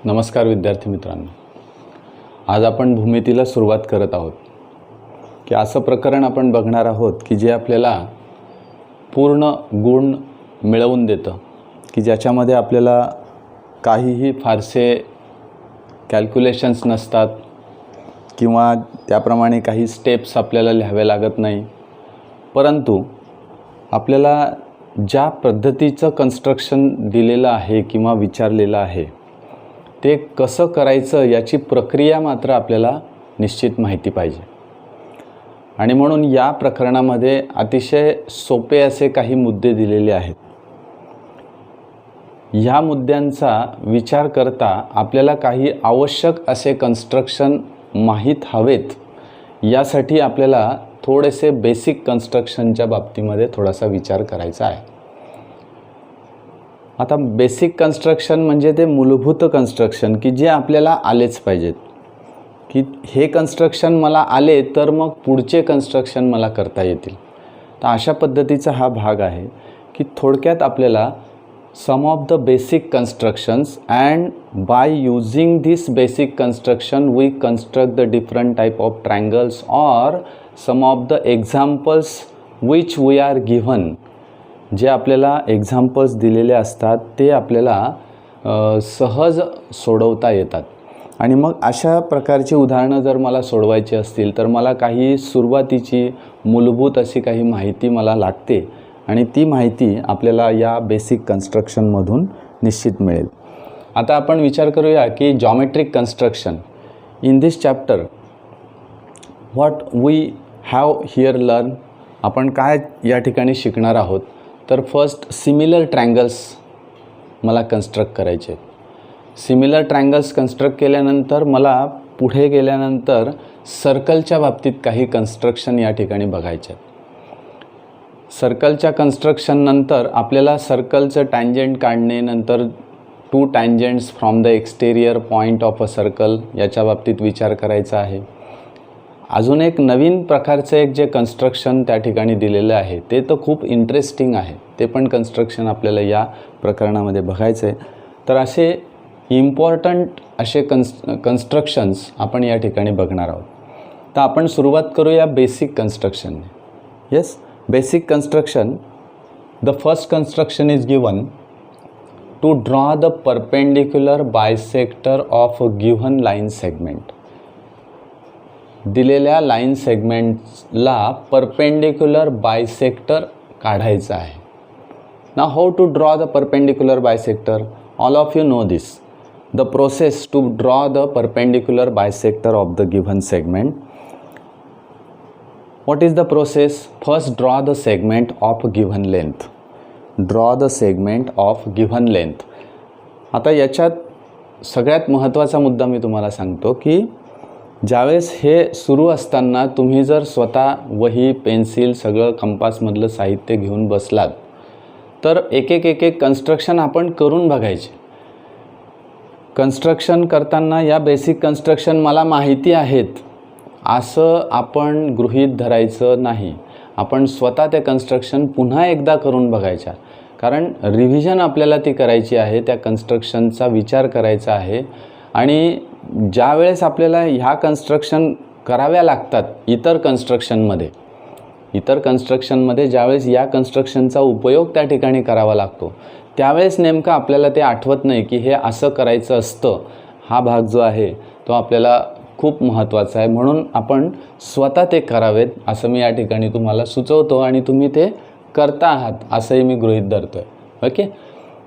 नमस्कार विद्यार्थी मित्रांनो, आज आपण भूमितीला सुरुवात करत आहोत की असं प्रकरण आपण बघणार आहोत की जे आपल्याला पूर्ण गुण मिळवून देतं, की ज्याच्यामध्ये आपल्याला काहीही फारसे कॅल्क्युलेशन्स नसतात किंवा त्याप्रमाणे काही स्टेप्स आपल्याला लिहावे लागत नाही, परंतु आपल्याला ज्या पद्धतीचं कन्स्ट्रक्शन दिलेलं आहे किंवा विचारलेलं आहे ते कसं करायचं याची प्रक्रिया मात्र आपल्याला निश्चित माहिती पाहिजे. आणि म्हणून या प्रकरणामध्ये अतिशय सोपे असे काही मुद्दे दिलेले आहेत. ह्या मुद्द्यांचा विचार करता आपल्याला काही आवश्यक असे कन्स्ट्रक्शन माहीत हवेत. यासाठी आपल्याला थोडेसे बेसिक कन्स्ट्रक्शनच्या बाबतीमध्ये थोडासा विचार करायचा आहे. आता बेसिक कन्स्ट्रक्शन म्हणजे ते मूलभूत कन्स्ट्रक्शन की जे आपल्याला आलेच पाहिजेत, की हे कन्स्ट्रक्शन मला आले तर मग पुढचे कन्स्ट्रक्शन मला करता येतील. तर अशा पद्धतीचा हा भाग आहे की थोडक्यात आपल्याला some of the basic constructions and by using this basic construction we construct the different type of triangles or some of the examples which we are given. जे आपल्याला एक्झाम्पल्स दिलेले असतात ते आपल्याला सहज सोडवता येतात. आणि मग अशा प्रकारची उदाहरणं जर मला सोडवायची असतील तर मला काही सुरुवातीची मूलभूत अशी काही माहिती मला लागते आणि ती माहिती आपल्याला या बेसिक कन्स्ट्रक्शनमधून निश्चित मिळेल. आता आपण विचार करूया की geometric construction in this chapter what we have here learn. आपण काय या ठिकाणी शिकणार आहोत तर फर्स्ट सिमिलर ट्रायंगल्स मला कन्स्ट्रक्ट करायचे. सिमिलर ट्रायंगल्स कन्स्ट्रक्ट केल्यानंतर मला पुढे गेल्यानंतर सर्कलच्या बाबतीत काही कन्स्ट्रक्शन या ठिकाणी बघायचे. सर्कलच्या कन्स्ट्रक्शननंतर आपल्याला सर्कलचं टँजंट काढणे, नंतर two tangents from the exterior point of a circle याच्या बाबतीत विचार करायचा आहे. अजून एक नवीन प्रकारचं एक जे कन्स्ट्रक्शन त्या ठिकाणी दिलेलं आहे ते तर खूप इंटरेस्टिंग आहे, ते पण कन्स्ट्रक्शन आपल्याला या प्रकरणामध्ये बघायचं आहे. तर असे इम्पॉर्टंट असे कन्स्ट्रक्शन्स आपण या ठिकाणी बघणार आहोत. तर आपण सुरुवात करूया बेसिक कन्स्ट्रक्शनने. Yes, basic construction. The first construction is given to draw the perpendicular bisector of a given line segment. दिलेल्या लाईन सेगमेंट्सला परपेंडिक्युलर बायसेक्टर काढायचा आहे. Now how to draw the perpendicular bisector? All of you know this. The process to draw the perpendicular bisector of the given segment. What is the process? First draw the segment of given length. Draw the segment of given length. आता याच्यात सगळ्यात महत्त्वाचा मुद्दा मी तुम्हाला सांगतो की ज्यावेळेस हे सुरू असताना तुम्ही जर स्वतः वही, पेन्सिल, सगळं कंपासमधलं साहित्य घेऊन बसलात तर एक एक कन्स्ट्रक्शन आपण करून बघायचे. कन्स्ट्रक्शन करताना या बेसिक कन्स्ट्रक्शन मला माहिती आहेत असं आपण गृहीत धरायचं नाही. आपण स्वतः ते कन्स्ट्रक्शन पुन्हा एकदा करून बघायच्या, कारण रिव्हिजन आपल्याला ती करायची आहे, त्या कन्स्ट्रक्शनचा विचार करायचा आहे. आणि ज्या वेळेस आपल्याला ह्या कन्स्ट्रक्शन कराव्या लागतात इतर कन्स्ट्रक्शनमध्ये ज्यावेळेस या कन्स्ट्रक्शनचा उपयोग त्या ठिकाणी करावा लागतो त्यावेळेस नेमकं आपल्याला ते आठवत नाही की हे असं करायचं असतं. हा भाग जो आहे तो आपल्याला खूप महत्त्वाचा आहे, म्हणून आपण स्वतः ते करावेत असं मी या ठिकाणी तुम्हाला सुचवतो आणि तुम्ही ते करता आहात असंही मी गृहीत धरतो आहे. Okay.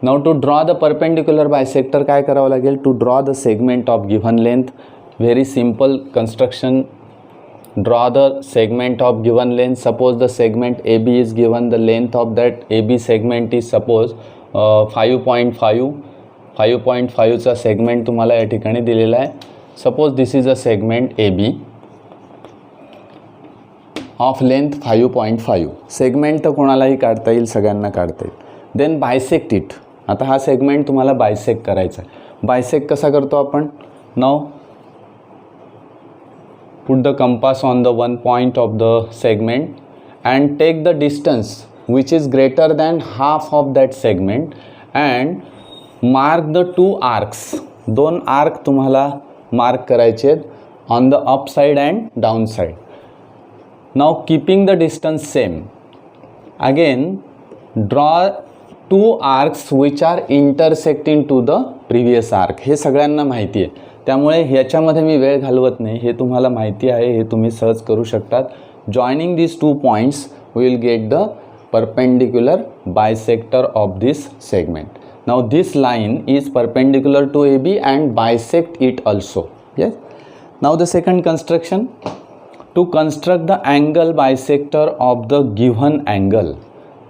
Now to draw the perpendicular bisector काय करावं लागेल? To draw the segment of given length. Very simple construction. Draw the segment of given length. Suppose the segment A B is given. The length of that A B segment is suppose 5.5. 5.5चा segment तुम्हाला या ठिकाणी दिलेला आहे. Suppose this is a segment A B of length 5.5. Segment तर कोणालाही काढता येईल, सगळ्यांना काढता येईल. Then bisect it. आता हा सेगमेंट तुम्हाला बायसेक्ट करायचा आहे. बायसेक्ट कसा करतो आपण? Now put the compass on the one point of the segment and take the distance which is greater than half of that segment and mark the two arcs. 2 arc तुम्हाला mark करायचे आहेत on the up side and down side. Now keeping the distance same, again draw 2 arcs which are intersecting to the previous arc. हे सगळ्यांना माहिती आहे, त्यामुळे ह्याच्यामध्ये मी वेळ घालवत नाही, हे तुम्हाला माहिती आहे, हे तुम्ही सहज करू शकतात. Joining these 2 points we will get the perpendicular bisector of this segment. Now this line is perpendicular to AB and bisect it also. Yes. Now the second construction, to construct the angle bisector of the given angle.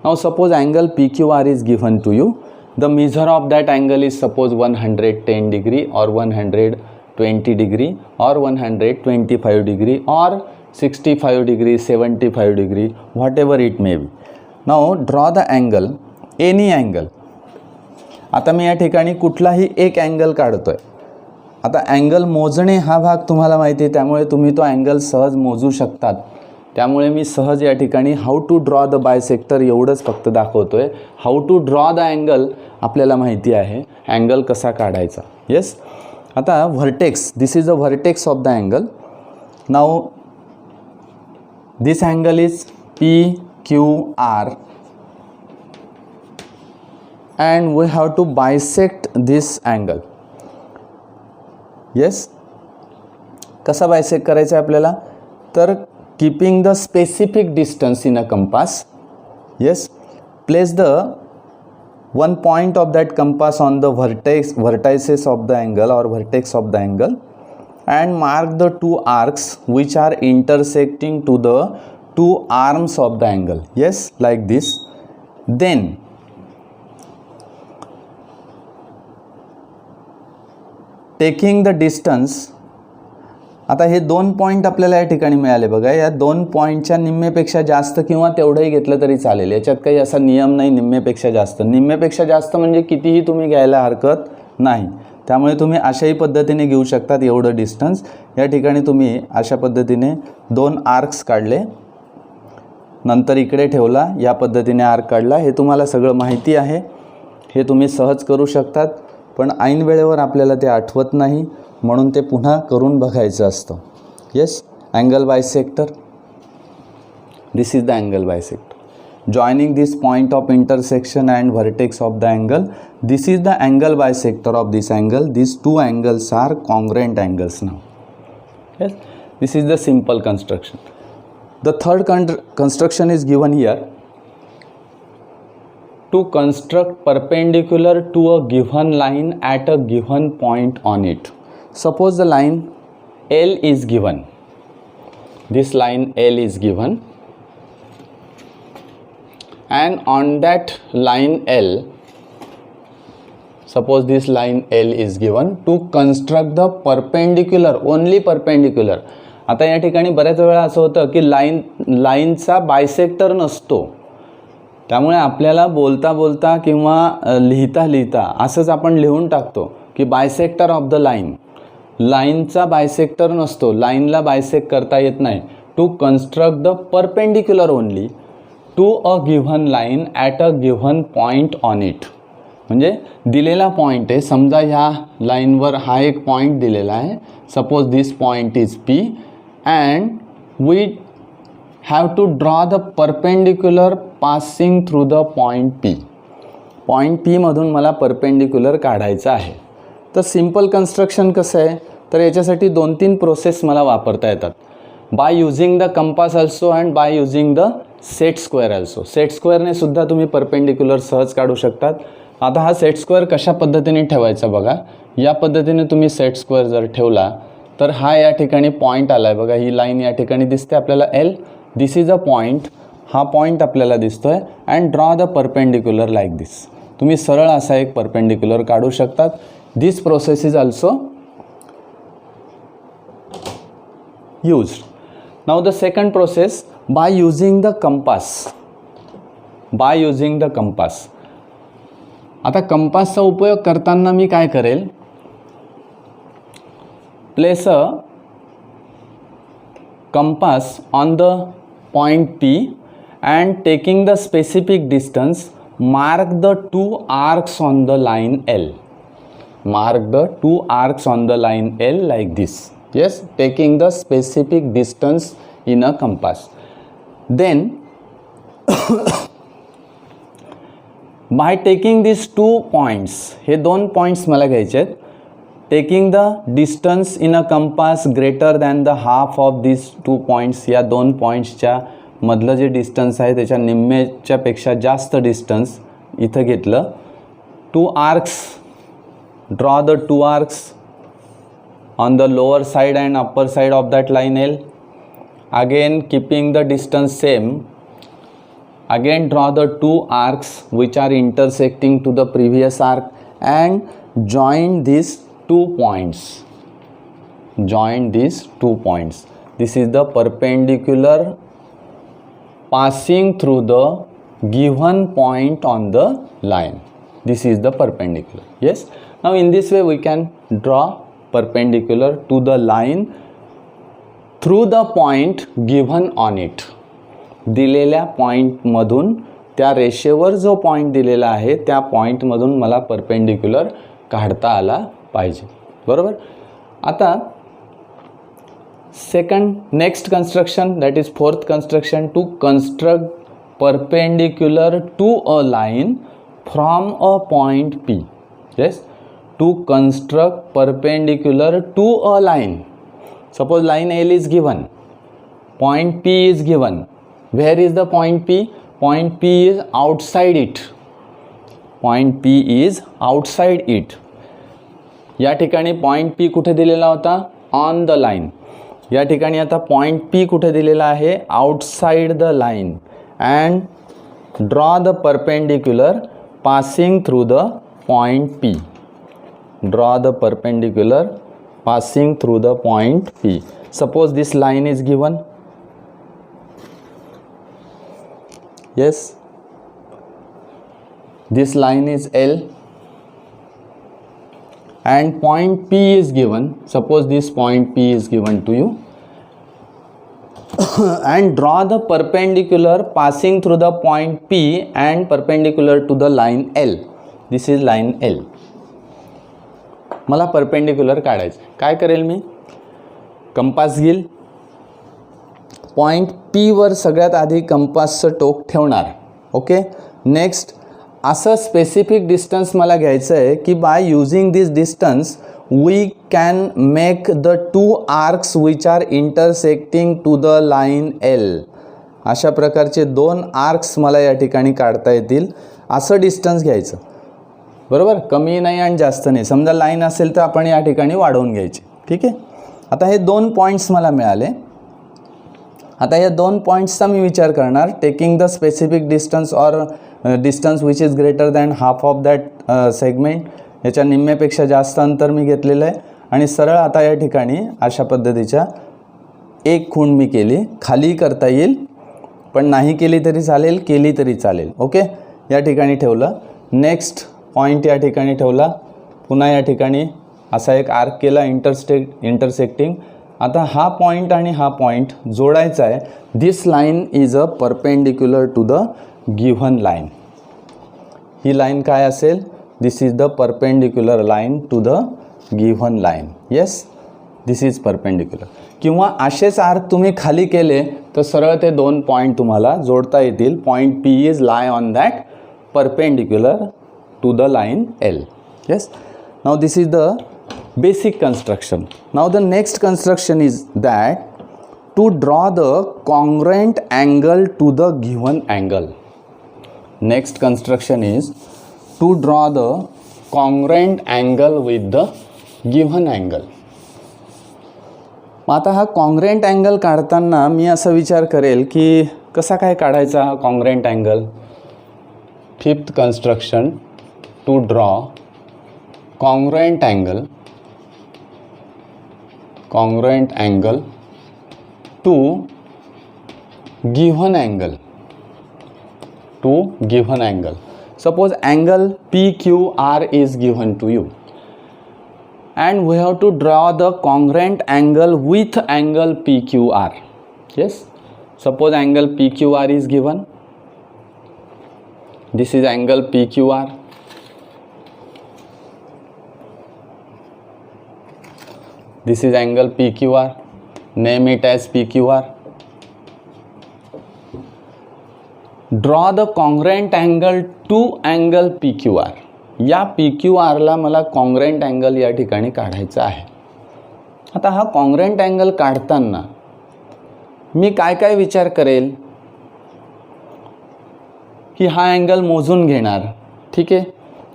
Now suppose angle PQR is given to you. The measure of that angle is suppose 110 degree or 120 degree or 125 degree or 65 degree, 75 degree, whatever it may be. Now draw the angle, any angle. आता मी या ठिकाणी कुठलाही एक angle काढतोय. आता angle मोजणे हा भाग तुम्हाला माहिती आहे, त्यामुळे तुम्ही तो अँगल सहज मोजू शकतात. त्यामुळे मी सहज या ठिकाणी how to draw the bisector एवढंच फक्त दाखवतोय. How to draw the angle आपल्याला माहिती आहे, अँगल कसा काढायचा. येस. आता vertex, this is the vertex of the angle. Now this angle is PQR and we have to bisect this angle. Yes. कसा बायसेक्ट करायचा आहे आपल्याला, तर keeping the specific distance in a compass. Yes. Place the one point of that compass on the vertices of the angle or vertex of the angle and mark the 2 arcs which are intersecting to the 2 arms of the angle. Yes, like this. Then taking the distance, आता हे 2 point आपल्याला या ठिकाणी मिळाले बघा. या 2 पॉईंटच्या निम्मेपेक्षा जास्त किंवा तेवढंही घेतलं तरी चालेल, याच्यात काही असा नियम नाही निम्मेपेक्षा जास्त. निम्मेपेक्षा जास्त म्हणजे कितीही तुम्ही घ्यायला हरकत नाही, त्यामुळे तुम्ही अशाही पद्धतीने घेऊ शकतात. एवढं डिस्टन्स या ठिकाणी तुम्ही अशा पद्धतीने 2 आर्क्स काढले, नंतर इकडे ठेवला, या पद्धतीने आर्क काढला. हे तुम्हाला सगळं माहिती आहे, हे तुम्ही सहज करू शकतात, पण ऐन वेळेवर आपल्याला ते आठवत नाही, म्हणून ते पुन्हा करून बघायचं असतं. Yes. Angle bisector, this is the angle bisector. Joining this point of intersection and vertex of the angle, this is the angle bisector of this angle. These 2 angles are congruent angles now. Yes, this is the simple construction. The third construction is given here. To construct perpendicular to a given line at a given point on it. Suppose the line L is given. This line L is given. And on that line L, suppose this line L is given, to construct the perpendicular, only perpendicular. आता या ठिकाणी बऱ्याच वेळा असं होतं की लाईनचा bisector नसतो, त्यामुळे आपल्याला बोलता बोलता किंवा लिहिता लिहिता असंच आपण लिहून टाकतो की बायसेक्टर ऑफ द लाईन. लाईनचा बायसेक्टर नसतो, लाईनला बायसेक्ट करता येत नाही. To construct the perpendicular only to a given line at a given point on it. म्हणजे दिलेला पॉईंट आहे, समजा ह्या लाईनवर हा एक पॉईंट दिलेला आहे, suppose this point is P and we have to draw the perpendicular passing through the point P. Point पीमधून मला परपेंडिक्युलर काढायचं आहे. तर सिम्पल कन्स्ट्रक्शन कसं आहे, तर याच्यासाठी 2-3 प्रोसेस मला वापरता येतात. By using the compass also and by using the set square also. Set स्क्वेअरने सुद्धा तुम्ही परपेंडिक्युलर सहज काढू शकतात. आता हा सेट स्क्वेअर कशा पद्धतीने ठेवायचा बघा. या पद्धतीने तुम्ही सेट स्क्वेअर जर ठेवला तर हा या ठिकाणी पॉईंट आला आहे बघा. ही लाईन या ठिकाणी दिसते आपल्याला L. This is a point. हा पॉईंट आपल्याला दिसतोय and draw the perpendicular like this. तुम्ही सरळ असा एक परपेंडिक्युलर काढू शकतात. This process is also used. Now the second process, by using the compass. By using the compass. आता कंपासचा उपयोग करताना मी काय करेल, place a compass on the point P and taking the specific distance mark the 2 arcs on the line L. mark the two arcs on the line L like this. Yes, taking the specific distance in a compass. Then by taking these 2 points, हे 2 points मला घ्यायचे आहेत. Taking the distance in a compass greater than the half of these 2 points, या 2 pointsच्या मधलं जे distance आहे त्याच्या निम्म्याच्या पेक्षा जास्त डिस्टन्स इथं घेतलं. 2 arcs, draw the 2 arcs on the lower side and upper side of that line L. Again keeping the distance same, again draw the 2 arcs which are intersecting to the previous arc and join these 2 points. Join these 2 points. This is the perpendicular passing through the given point on the line. This is the perpendicular. Yes. Now in this way we can draw perpendicular to the line through the point given on it. दिलेल्या पॉईंटमधून, त्या रेषेवर जो point दिलेला आहे त्या पॉईंटमधून मला perpendicular काढता आला पाहिजे. बरोबर. आता next construction, that is 4th construction, to construct perpendicular to a line from a point P. Yes, to construct perpendicular to a line. Suppose line L is given, point P is given. Where is the point P? Point P is outside it. Point P is outside it. या ठिकाणी point P कुठे दिलेला होता? On the line. या ठिकाणी आता point P कुठे दिलेला आहे? Outside the line. And draw the perpendicular passing through the point P. Draw the perpendicular passing through the point P. Suppose this line is given. Yes, this line is L and point P is given. Suppose this point P is given to you and draw the perpendicular passing through the point P and perpendicular to the line L. This is line L. मला perpendicular काढायचं. काय करेल मी? Compass घेईल, point P वर सगळ्यात आधी कंपासचं टोक ठेवणार. ओके. नेक्स्ट असं स्पेसिफिक डिस्टन्स मला घ्यायचं आहे की by using this distance we can make the 2 arcs which are intersecting to the line L. अशा प्रकारचे 2 आर्क्स मला या ठिकाणी काढता येतील. असं डिस्टन्स घ्यायचं. बरोबर. कमी नाही आणि जास्त नाही. समजा लाईन असेल तर आपण या ठिकाणी वाढवून घ्यायची. ठीक आहे. आता हे 2 पॉईंट्स मला मिळाले. आता या 2 पॉईंट्सचा मी विचार करणार. Taking the specific distance or distance which is greater than half of that segment. याच्या निम्म्यापेक्षा जास्त अंतर मी घेतलेलं आहे आणि सरळ आता या ठिकाणी अशा पद्धतीच्या एक खूण मी केली. खाली करता येईल पण नाही केली तरी चालेल, केली तरी चालेल. ओके. या ठिकाणी ठेवलं. नेक्स्ट पॉईंट या ठिकाणी ठेवला. पुन्हा या ठिकाणी असा एक आर्क केला इंटरसेक्टिंग. आता हा पॉईंट आणि हा पॉईंट जोडायचा आहे. This line is a perpendicular to the given line. ही लाईन काय असेल? This is the perpendicular line to the given line. Yes, this is perpendicular. किंवा असेच आर्क तुम्ही खाली केले तर सरळ ते 2 पॉईंट तुम्हाला जोडता येतील. Point P is lie on that perpendicular to the line L. Yes. Now this is the basic construction. Now the next construction is that to draw the congruent angle to the given angle. Next construction is to draw the congruent angle with the given angle. आता हा congruent angle काढताना मी असा विचार करेल की कसा काय काढायचा हा congruent angle. 5th construction, to draw congruent angle to given angle. Suppose angle PQR is given to you and we have to draw the congruent angle with angle PQR. Yes, suppose angle PQR is given. This is angle PQR. This is angle PQR. Name it as PQR. Draw the congruent angle to angle PQR. या PQRला मला congruent angle या ठिकाणी काढायचा आहे. आता हा congruent angle काढताना मी काय काय विचार करेल की हा अँगल मोजून घेणार. ठीक आहे,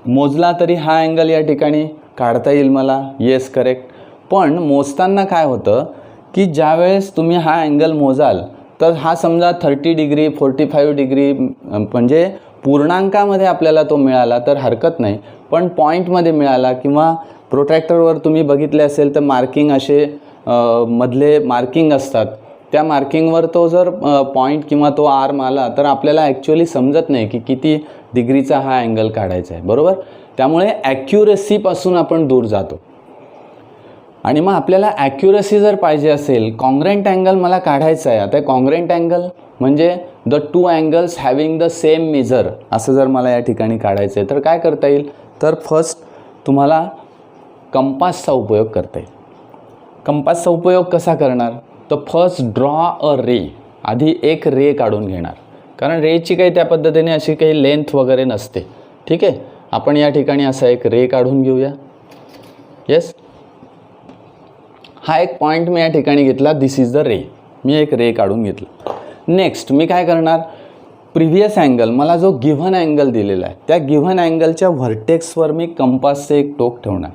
मोजला तरी हा अँगल या ठिकाणी काढता येईल मला. Yes, correct. पण मोजताना काय होतं की ज्यावेळेस तुम्ही हा अँगल मोजाल तर हा समजा 30 डिग्री 45 डिग्री म्हणजे पूर्णांकामध्ये आपल्याला तो मिळाला तर हरकत नाही, पण पॉईंटमध्ये मिळाला किंवा प्रोट्रॅक्टरवर तुम्ही बघितले असेल तर मार्किंग असे मधले मार्किंग असतात, त्या मार्किंगवर तो जर पॉईंट किंवा तो आर्म आला तर आपल्याला ॲक्च्युअली समजत नाही की किती डिग्रीचा हा अँगल काढायचा आहे. बरोबर. त्यामुळे ॲक्युरसीपासून आपण दूर जातो आणि मग आपल्याला ॲक्युरसी जर पाहिजे असेल, कॉन्ग्रंट अँगल मला काढायचा आहे. आता कॉन्ग्रंट अँगल म्हणजे the two angles having the same measure असं जर मला या ठिकाणी काढायचं आहे तर काय करता येईल, तर फर्स्ट तुम्हाला कंपासचा उपयोग करता येईल. कंपासचा उपयोग कसा करणार, तर फर्स्ट ड्रॉ अ रे. आधी एक रे काढून घेणार, कारण रेची काही त्या पद्धतीने अशी काही लेंथ वगैरे नसते. ठीक आहे, आपण या ठिकाणी असा एक रे काढून घेऊया. येस, हा एक पॉईंट मी या ठिकाणी घेतला. दिस इज द रे. मी एक रे काढून घेतला. नेक्स्ट मी काय करणार, प्रिव्हियस अँगल मला जो गिव्हन अँगल दिलेला आहे त्या गिव्हन अँगलच्या व्हर्टेक्सवर मी कंपासचे एक टोक ठेवणार.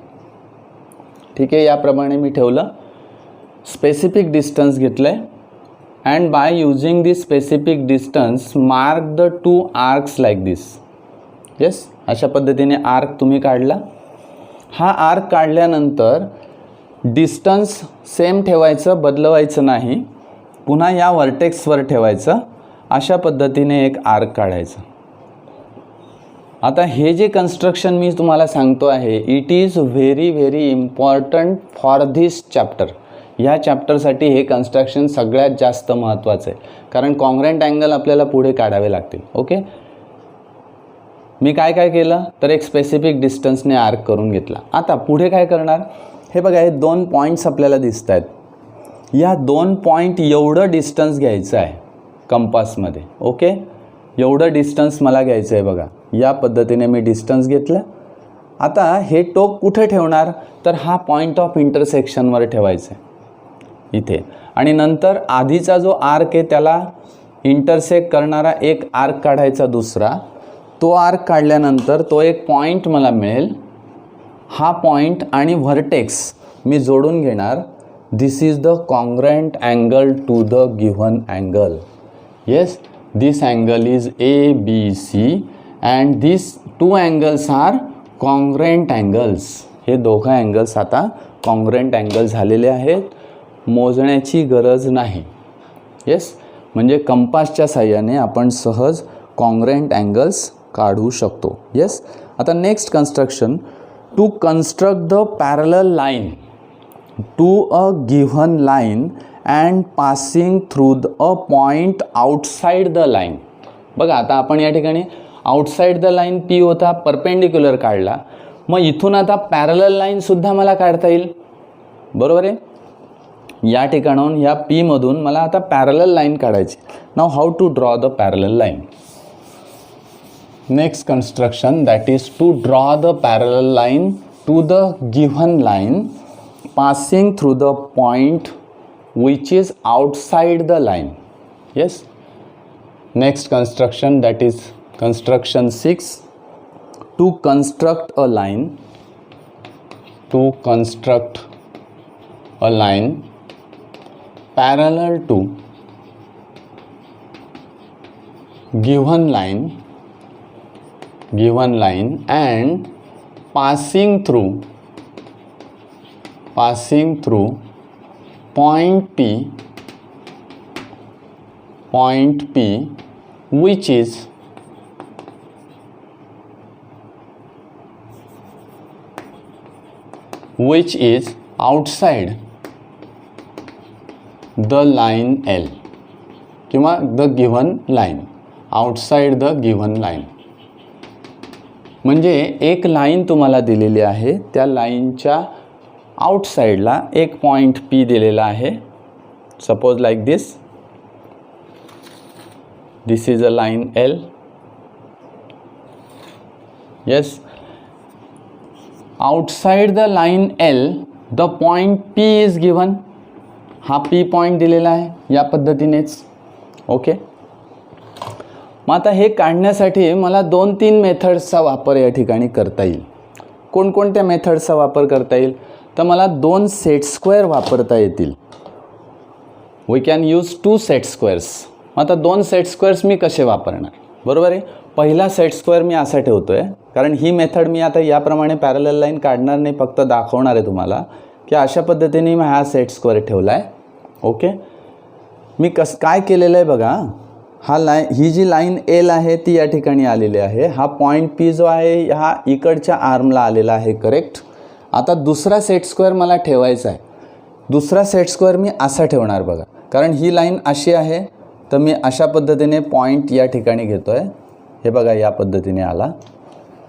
ठीक आहे, याप्रमाणे मी ठेवलं. स्पेसिफिक डिस्टन्स घेतलं आहे and by using this specific distance mark the two arcs like this. Yes, अशा पद्धतीने आर्क तुम्ही काढला. हा आर्क काढल्यानंतर डिस्टन्स सेम ठेवायचं, बदलवायचं नाही, पुन्हा या व्हर्टेक्सवर ठेवायचं. अशा पद्धतीने एक आर्क काढायचं. आता हे जे कन्स्ट्रक्शन मी तुम्हाला सांगतो आहे, it is very very important for this chapter. ह्या चॅप्टरसाठी हे कन्स्ट्रक्शन सगळ्यात जास्त महत्त्वाचं आहे, कारण कॉन्ग्रंट अँगल आपल्याला पुढे काढावे लागतील. ओके, मी काय काय केलं तर एक स्पेसिफिक डिस्टन्सने आर्क करून घेतला. आता पुढे काय करणार, हे बघा, हे दोन पॉईंट्स आपल्याला दिसत आहेत. या दोन पॉईंट एवढं डिस्टन्स घ्यायचं आहे कंपासमध्ये. ओके, एवढं डिस्टन्स मला घ्यायचं आहे. बघा, या पद्धतीने मी डिस्टन्स घेतलं. आता हे टोक कुठे ठेवणार, तर हा पॉईंट ऑफ इंटरसेक्शनवर ठेवायचं आहे इथे. आणि नंतर आधीचा जो आर्क आहे त्याला इंटरसेक्ट करणारा एक आर्क काढायचा दुसरा. तो आर्क काढल्यानंतर तो एक पॉईंट मला मिळेल. हा पॉईंट आणि व्हर्टेक्स मी जोडून घेणार. This is the congruent angle to the given angle. Yes, this angle is ABC and this two angles are congruent angles. हे दोघं अँगल्स आता कॉन्ग्रंट अँगल झालेले आहेत, मोजण्याची गरज नाही. येस, म्हणजे कंपासच्या साह्याने आपण सहज कॉन्ग्रंट अँगल्स काढू शकतो. येस, आता next construction, to construct the parallel line to a given line and passing through a point outside the line. बघा, आता आपण या ठिकाणी आउटसाइड द लाईन P होता, परपेंडिक्युलर काढला. मग इथून आता पॅरलल लाईनसुद्धा मला काढता येईल. बरोबर आहे, या ठिकाणाहून ह्या P मधून मला आता पॅरलल लाईन काढायची. Now how to draw the parallel line. Next construction, that is to draw the parallel line to the given line passing through the point which is outside the line. Yes, next construction, that is construction 6, to construct a line, to construct a line parallel to given line and passing through point P which is outside the line L किंवा the given line, outside the given line. म्हणजे एक line तुम्हाला दिलेली आहे, त्या लाईनच्या आउटसाईडला एक point P दिलेला आहे. Suppose like this. This is a line L. Yes. Outside the line L the point P is given. हा P पॉईंट दिलेला आहे या पद्धतीनेच. ओके. मग आता हे काढण्यासाठी मला 2-3 मेथड्सचा वापर या ठिकाणी करता येईल. कोणकोणत्या मेथड्सचा वापर करता येईल? तर मला 2 सेट स्क्वेअर वापरता येतील. We can use 2 set squares. आता 2 सेट स्क्वेअर्स मी कसे वापरणार? बरोबर आहे. पहिला सेट स्क्वेअर मी असा ठेवतो आहे, कारण ही मेथड मी आता याप्रमाणे पॅरलल लाईन काढणार नाही, फक्त दाखवणार आहे तुम्हाला की अशा पद्धतीने मी हा सेट स्क्वेअर ठेवला आहे. ओके. मी काय केलेलं आहे बघा. हा ही जी लाईन L आहे ती या ठिकाणी आलेली आहे. हा पॉईंट P जो आहे हा इकडच्या आर्मला आलेला आहे. करेक्ट. आता दुसरा सेट स्क्वेअर मला ठेवायचा आहे. दुसरा सेट स्क्वेअर मी असा ठेवणार बघा, कारण ही लाईन अशी आहे, तर मी अशा पद्धतीने पॉईंट या ठिकाणी घेतो आहे. हे बघा या पद्धतीने आला.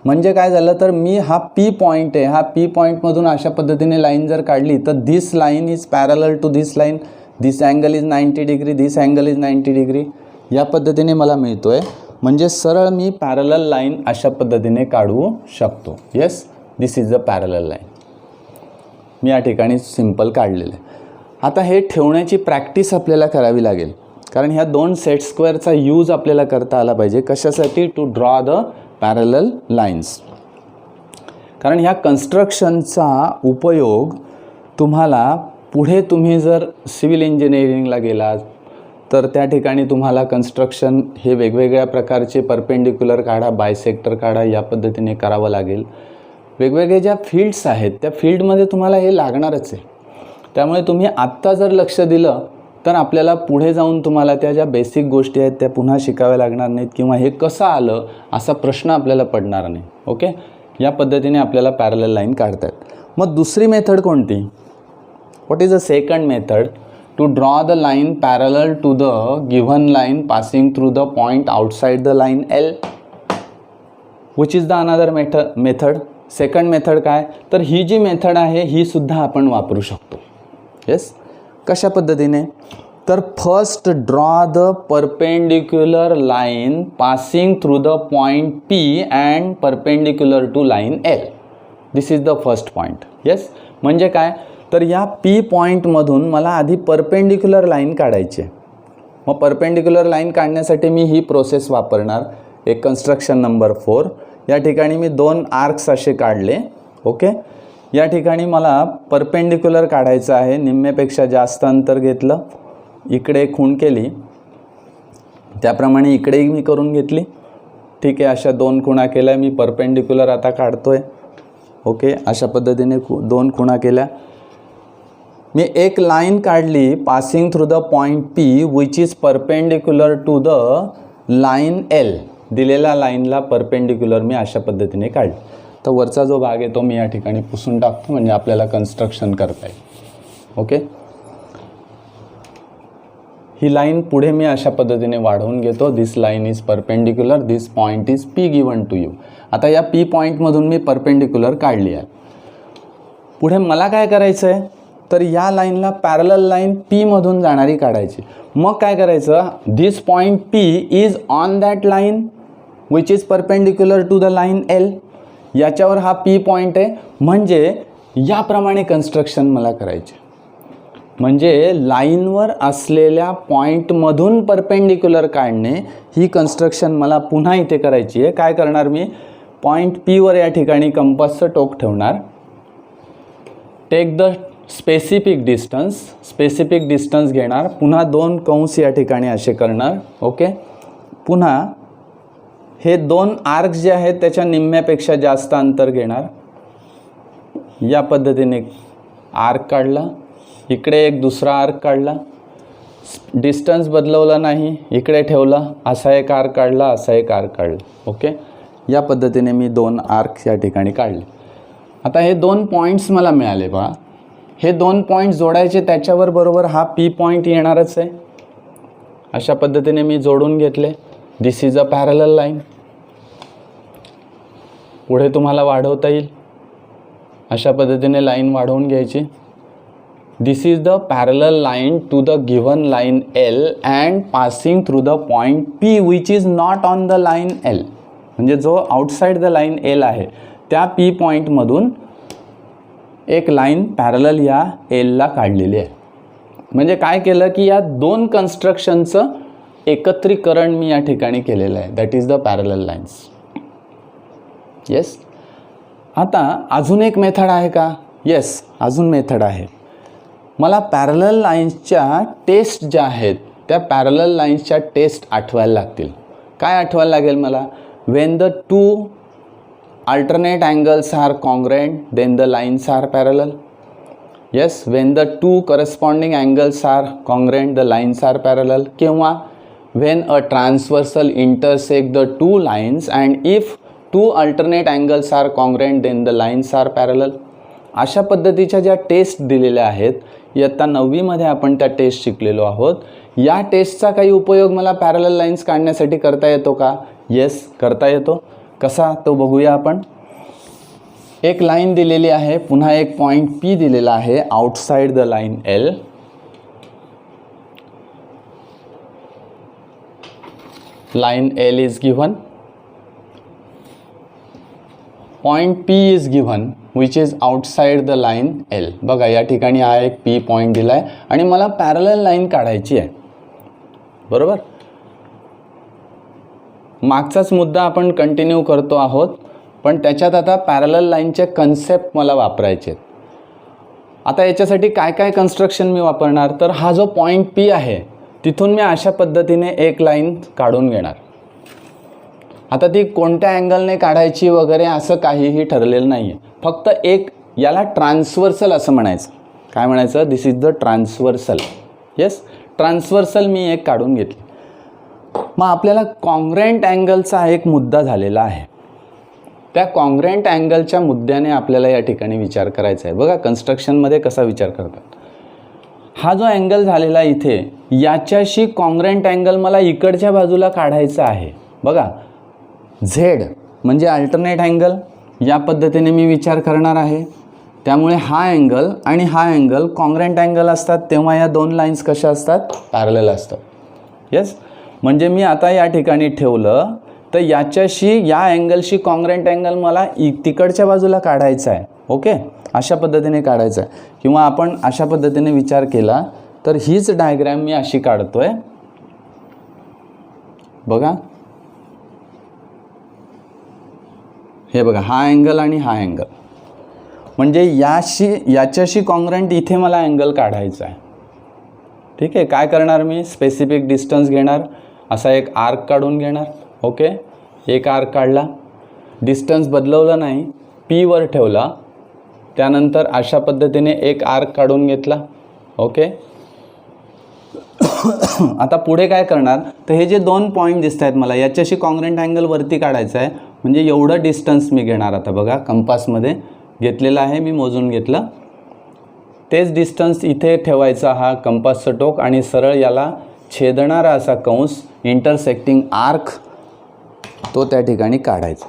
म्हणजे काय झालं, तर मी हा P पॉईंट आहे, हा P पॉईंटमधून अशा पद्धतीने लाईन जर काढली तर this line is parallel to this line. This angle is 90 degree. This angle is 90 degree. या पद्धतीने मला मिळतो आहे. म्हणजे सरळ मी पॅरलल लाईन अशा पद्धतीने काढू शकतो. Yes. This is a parallel line. मी या ठिकाणी सिम्पल काढलेलं आहे. आता हे ठेवण्याची प्रॅक्टिस आपल्याला करावी लागेल, कारण ह्या 2 सेट स्क्वेअरचा यूज आपल्याला करता आला पाहिजे. कशासाठी? To draw the parallel lines. कारण ह्या कन्स्ट्रक्शनचा उपयोग तुम्हाला पुढे तुम्ही जर सिव्हिल इंजिनिअरिंगला गेलात तर त्या ठिकाणी तुम्हाला कन्स्ट्रक्शन हे वेगवेगळ्या प्रकारचे परपेंडिक्युलर काढा, बायसेक्टर काढा, या पद्धतीने करावं लागेल. वेगवेगळे ज्या फील्ड्स आहेत त्या फील्डमध्ये तुम्हाला हे लागणारच आहे. त्यामुळे तुम्ही आत्ता जर लक्ष दिलं तर आपल्याला पुढे जाऊन तुम्हाला त्या ज्या बेसिक गोष्टी आहेत त्या पुन्हा शिकाव्या लागणार नाहीत, किंवा हे कसं आलं असा प्रश्न आपल्याला पडणार नाही. ओके. या पद्धतीने आपल्याला पॅरलल लाईन काढतात. मग दुसरी मेथड कोणती? What is a second method? To draw the line parallel to the given line passing through the point outside the line L, which is the another method. Second method काय? तर ही जी method आहे ही सुद्धा आपण वापरू शकतो. Yes. कशा पद्धतीने? तर first draw the perpendicular line passing through the point P and perpendicular to line L. This is the first point. Yes. म्हणजे काय? तर या P पॉईंटमधून मला आधी परपेंडिक्युलर लाईन काढायची आहे. मग परपेंडिक्युलर लाईन काढण्यासाठी मी ही प्रोसेस वापरणार. एक कन्स्ट्रक्शन नंबर 4. या ठिकाणी मी 2 आर्क्स असे काढले. ओके. या ठिकाणी मला परपेंडिक्युलर काढायचं आहे. निम्म्यापेक्षा जास्त अंतर घेतलं, इकडे खूण केली, त्याप्रमाणे इकडेही मी करून घेतली. ठीक आहे. अशा 2 खुणा केल्या. मी परपेंडिक्युलर आता काढतोय. ओके. अशा पद्धतीने 2 खुणा केल्या. मी एक लाईन काढली passing through the point P which is perpendicular to the line L. दिलेल्या लाईनला परपेंडिक्युलर मी अशा पद्धतीने काढली. तर वरचा जो भाग आहे तो मी या ठिकाणी पुसून टाकतो, म्हणजे आपल्याला कन्स्ट्रक्शन करता येईल. ओके. ही लाईन पुढे मी अशा पद्धतीने वाढवून घेतो. This line is perpendicular. This point is P given to you. आता या P पॉईंटमधून मी परपेंडिक्युलर काढली आहे. पुढे मला काय करायचं आहे? तर या लाईनला पॅरलल लाईन P मधून जाणारी काढायची. मग काय करायचं? This point P is on that line which is perpendicular to the line L. याच्यावर हा P पॉईंट आहे. म्हणजे याप्रमाणे कन्स्ट्रक्शन मला करायचे. म्हणजे लाईनवर असलेल्या पॉईंटमधून परपेंडिक्युलर काढणे ही कन्स्ट्रक्शन मला पुन्हा इथे करायची आहे. काय करणार मी? पॉईंट P वर या ठिकाणी कंपासचं टोक ठेवणार. टेक द स्पेसिफिक डिस्टन्स घेणार. पुन्हा 2 कंस या ठिकाणी असे करणार. ओके. पुन्हा हे 2 आर्क्स जे आहेत त्याच्या निम्म्यापेक्षा जास्त अंतर घेणार. या पद्धतीने आर्क काढला. इकडे एक दुसरा आर्क काढला. डिस्टन्स बदलवला नाही, इकडे ठेवला. असा एक आर्क काढला, असा एक आर्क काढला. ओके. या पद्धतीने मी 2 आर्क या ठिकाणी काढले. आता हे 2 पॉईंट्स मला मिळाले बघा. हे 2 पॉईंट जोडायचे, त्याच्यावर बरोबर हा P पॉईंट येणारच आहे. अशा पद्धतीने मी जोडून घेतले. This is a parallel line. पुढे तुम्हाला वाढवता येईल. अशा पद्धतीने लाईन वाढवून घ्यायची. This is the parallel line to the given line L and passing through the point P which is not on the line L. म्हणजे जो आउटसाइड द लाईन एल आहे त्या पी पॉईंटमधून एक लाईन पॅरलल या एलला काढलेली आहे. म्हणजे काय केलं की या दोन कन्स्ट्रक्शनचं एकत्रीकरण मी या ठिकाणी केलेलं आहे. That is the parallel lines. Yes. आता अजून एक मेथड आहे का? येस, अजून मेथड आहे. मला पॅरलल लाईन्सच्या टेस्ट ज्या आहेत त्या पॅरलल लाईन्सच्या टेस्ट आठवायला लागतील. काय आठवायला लागेल मला? Wien the two alternate angles are congruent then the lines are parallel. Yes, when the two corresponding angles are congruent the lines are parallel. किंवा when a transversal intersect the two lines and if two alternate angles are congruent then the lines are parallel. अशा पद्धतीच्या ज्या taste दिलेल्या आहेत, इयत्ता 9वी मध्ये आपण त्या टेस्ट शिकलेलो आहोत. या टेस्टचा काही उपयोग मला पॅरलल लाईन्स काढण्यासाठी करता येतो का? येस, करता येतो. कसा तो बघूया आपण. एक लाईन दिलेली आहे, पुन्हा एक पॉईंट पी दिलेला आहे outside the line L. Line L is given, point P is given which is outside the line L. बघा या ठिकाणी हा एक पी पॉईंट दिला आहे आणि मला पॅरलल लाईन काढायची आहे. बरोबर. मागचाच मुद्दा आपण कंटिन्यू करतो आहोत, पण त्याच्यात आता पॅरलल लाईनचे कन्सेप्ट मला वापरायचे आहेत. आता याच्यासाठी काय काय कन्स्ट्रक्शन मी वापरणार? तर हा जो पॉईंट पी आहे तिथून मी अशा पद्धतीने एक लाईन काढून घेणार. आता ती कोणत्या अँगलने काढायची वगैरे असं काहीही ठरलेलं नाही आहे. फक्त एक, याला ट्रान्सवर्सल असं म्हणायचं. काय म्हणायचं? This is the transversal. Yes, transversal मी एक काढून घेतली. मग आपल्याला कॉन्ग्रँट अँगलचा एक मुद्दा झालेला आहे. त्या कॉन्ग्रँट अँगलच्या मुद्द्याने आपल्याला या ठिकाणी विचार करायचा आहे. बघा कन्स्ट्रक्शनमध्ये कसा विचार करतात. हा जो अँगल झालेला इथे, याच्याशी कॉन्ग्रँट अँगल मला इकडच्या बाजूला काढायचा आहे. बघा झेड म्हणजे अल्टरनेट अँगल, या पद्धतीने मी विचार करणार आहे. त्यामुळे हा अँगल आणि हा अँगल कॉन्ग्रँट अँगल असतात, तेव्हा या दोन लाईन्स कशा असतात? पॅरलल असतात. येस, म्हणजे मी आता या ठिकाणी ठेवलं तर याच्याशी, या अँगलशी कॉन्ग्रँट अँगल मला तिकडच्या बाजूला काढायचा आहे. ओके, अशा पद्धतीने काढायचं आहे. किंवा आपण अशा पद्धतीने विचार केला तर हीच डायग्रॅम मी अशी काढतोय. बघा हे बघा, हा अँगल आणि हा अँगल, म्हणजे याच्याशी कॉन्ग्रँट इथे मला अँगल काढायचा आहे. ठीक आहे. काय करणार मी? स्पेसिफिक डिस्टन्स घेणार, असा एक आर्क काढून घेणार. ओके, एक आर्क काढला, डिस्टन्स बदलवलं नाही, पी वर ठेवला. त्यानंतर अशा पद्धतीने एक आर्क काढून घेतला. ओके. आता पुढे काय करणार? तर हे जे दोन पॉईंट दिसत आहेत मला, याच्याशी कॉन्ग्रँट अँगल वरती काढायचा आहे. म्हणजे एवढं डिस्टन्स मी घेणार. आता बघा कंपासमध्ये घेतलेलं आहे, मी मोजून घेतलं. तेच डिस्टन्स इथे ठेवायचा हा कंपासचं टोक आणि सरळ याला छेदणारा असा कंस, इंटरसेक्टिंग आर्क, तो त्या ठिकाणी काढायचा.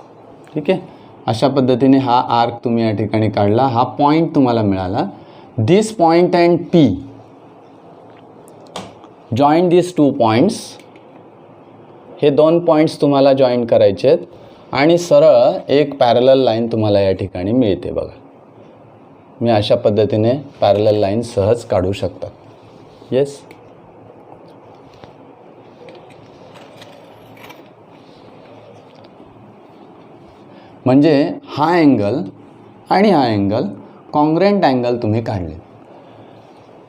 ठीक आहे. अशा पद्धतीने हा आर्क तुम्ही या ठिकाणी काढला. हा पॉईंट तुम्हाला मिळाला. This point and P, join this two points. हे दोन पॉईंट्स तुम्हाला जॉईन करायचे आहेत आणि सरळ एक पॅरलल लाईन तुम्हाला या ठिकाणी मिळते. बघा मी अशा पद्धतीने पॅरलल लाईन सहज काढू शकता. येस. म्हणजे हा अँगल आणि हा अँगल कॉन्ग्रँट अँगल तुम्ही काढले.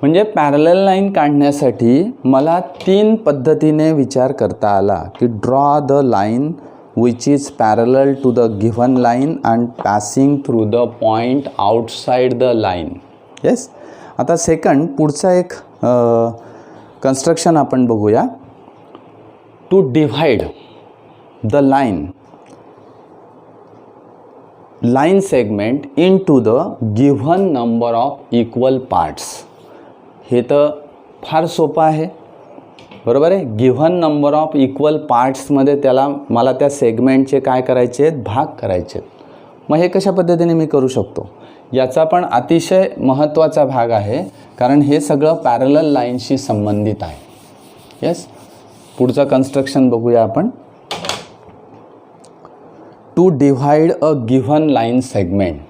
म्हणजे पॅरलल लाईन काढण्यासाठी मला तीन पद्धतीने विचार करता आला की draw the line which is parallel to the given line and passing through the point outside the line. Yes. आता सेकंड, पुढचा एक कन्स्ट्रक्शन आपण बघूया. To divide the line segment into the given number of equal parts. हे तर फार सोपं आहे. बरोबर आहे. गिव्हन नंबर ऑफ इक्वल पार्ट्समध्ये मला त्या सेगमेंटचे काय करायचे आहेत? भाग करायचे आहेत. मग हे कशा पद्धतीने मी करू शकतो, याचा पण अतिशय महत्त्वाचा भाग आहे, कारण हे सगळं पॅरलल लाईनशी संबंधित आहे. येस, पुढचं कन्स्ट्रक्शन बघूया आपण. To divide a given line segment,